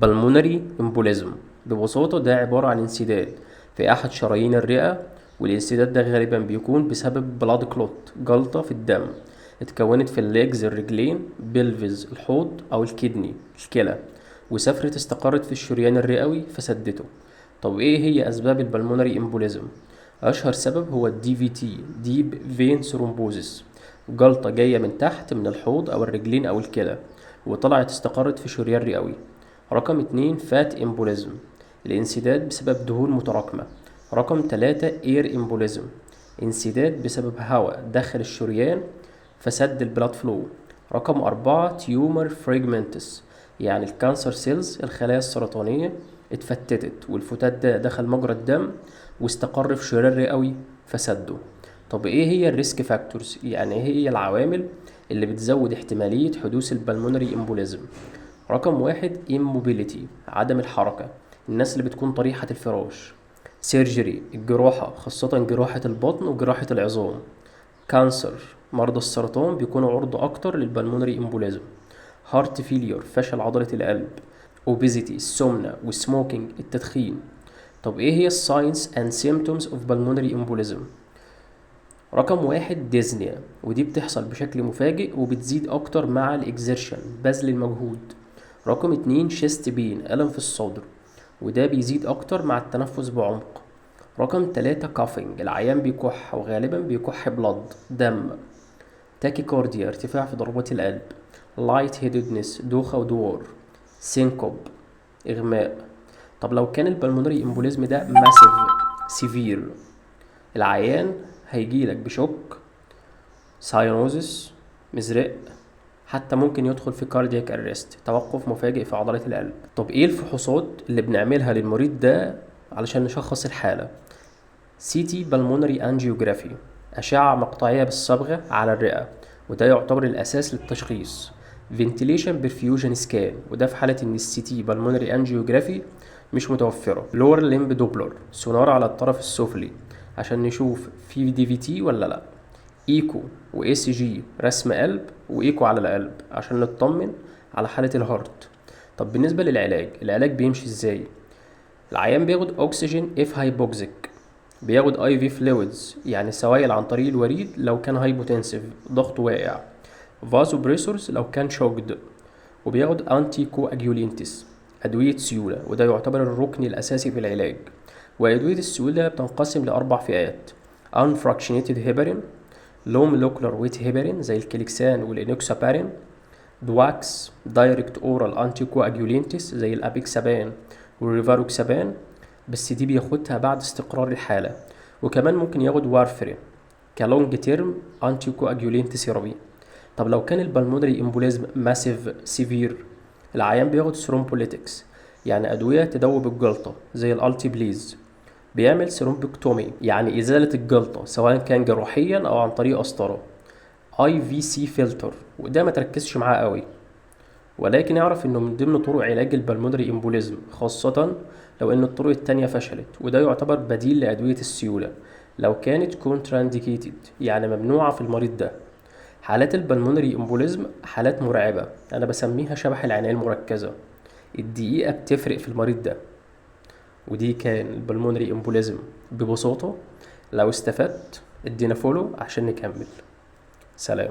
بالمونري امبوليزم ببساطة ده عبارة عن انسداد في أحد شرايين الرئة، والانسداد ده غالبا بيكون بسبب بلاد كلوت، جلطة في الدم اتكونت في الليجز الرجلين، بلفز الحوض أو الكدني الكلى، وسافرت استقرت في الشريان الرئوي فسدته. طب ايه هي أسباب البلمونري امبوليزم؟ أشهر سبب هو الدي في تي ديب فين ثرومبوزيس، جلطة جاية من تحت من الحوض أو الرجلين أو الكلى وطلعت استقرت في شريان رئوي. رقم 2 فات امبوليزم، الانسداد بسبب دهون متراكمة. رقم 3 اير امبوليزم، انسداد بسبب هواء دخل الشريان فسد البلاد فلو. رقم 4 تيومر فريجمنتس، يعني الكانسر سيلز الخلايا السرطانية اتفتتت والفتات ده دخل مجرى الدم واستقر في شريان رئوي فسده. طب ايه هي الريسك فاكتورز؟ يعني ايه هي العوامل اللي بتزود احتمالية حدوث البلمونري امبوليزم؟ رقم 1 immobility، عدم الحركة، الناس اللي بتكون طريحة الفراش. سيرجري، الجراحة خاصة جراحة البطن وجراحة العظام. كانسر، مرضى السرطان بيكونوا عرضة أكتر للبلمونري امبوليزم. هارت فيلير، فشل عضلة القلب. اوبيزيتي، السمنة والسموكينج التدخين. طب ايه هي الساينس and symptoms of pulmonary embolism؟ رقم 1 ديزنيا، ودي بتحصل بشكل مفاجئ وبتزيد أكتر مع الإكزيرشن بذل المجهود. رقم 2 شيست بين، ألم في الصدر، وده بيزيد أكتر مع التنفس بعمق. رقم 3 كافينج، العيان بيكح وغالبا بيكح بلد دم. تاكيكارديا، ارتفاع في ضربات القلب. لايت هيدedness، دوخة ودوار. سينكوب، إغماء. طب لو كان البلمونري امبوليزم ده ماسيف سيفير، العيان هيجيلك بشوك، ساينوزس، مزرق، حتى ممكن يدخل في كاردياك ارست، توقف مفاجئ في عضلة القلب. طب ايه الفحوصات اللي بنعملها للمريض ده علشان نشخص الحالة؟ سي تي بالمونري انجيوجرافي، أشعة مقطعية بالصبغة على الرئة، وده يعتبر الأساس للتشخيص. فنتيليشن برفيوجن سكان، وده في حالة إن السي تي بالمونري انجيوجرافي مش متوفرة. لور ليمب دوبلر، سونار على الطرف السفلي عشان نشوف في دي في تي ولا لأ. ايكو واي سي جي، رسم قلب وايكو على القلب عشان نطمن على حالة الهارت. طب بالنسبة للعلاج، العلاج بيمشي ازاي؟ العيان بياخد اكسجين اف هايبوكسيك، بياخد اي في فلويدز يعني سوائل عن طريق الوريد لو كان هايبوتنسيف ضغطه واقع، فازو بريسورز لو كان شوكد، وبياخد انتي كواجيولينتس ادوية سيولة، وده يعتبر الركن الاساسي في العلاج. وادوية السيولة بتنقسم لاربع فئات: unfractionated heparin، لو مولكولار ويت هيبرين زي الكليكسان والإنوكسابارين، دواكس دايركت اورال انتي كواجيولينتس زي الابيكسابان والريفاروكسابان، بس دي بياخدها بعد استقرار الحالة. وكمان ممكن ياخد وارفرين كلونج تيرم انتي كواجيولينت ثيرابي. طب لو كان البلمونري امبوليزم ماسيف سيفير، العيان بياخد ثرومبوليتكس يعني أدوية تدوب الجلطة زي الالتي بليز، بيعمل ثرومبكتومي يعني إزالة الجلطة سواء كان جراحيا أو عن طريق قسطرة. اي في سي فلتر، وده ما تركزش معاه قوي، ولكن اعرف انه من ضمن طرق علاج البلمونري امبوليزم، خاصة لو ان الطرق التانية فشلت، وده يعتبر بديل لأدوية السيولة لو كانت كونترانديكيتد يعني ممنوعة في المريض ده. حالات البلمونري امبوليزم حالات مرعبة، انا بسميها شبح العناية المركزة، الدقيقة بتفرق في المريض ده. ودي كان البلمونري امبوليزم ببساطة. لو استفدت ادينا فولو عشان نكمل. سلام.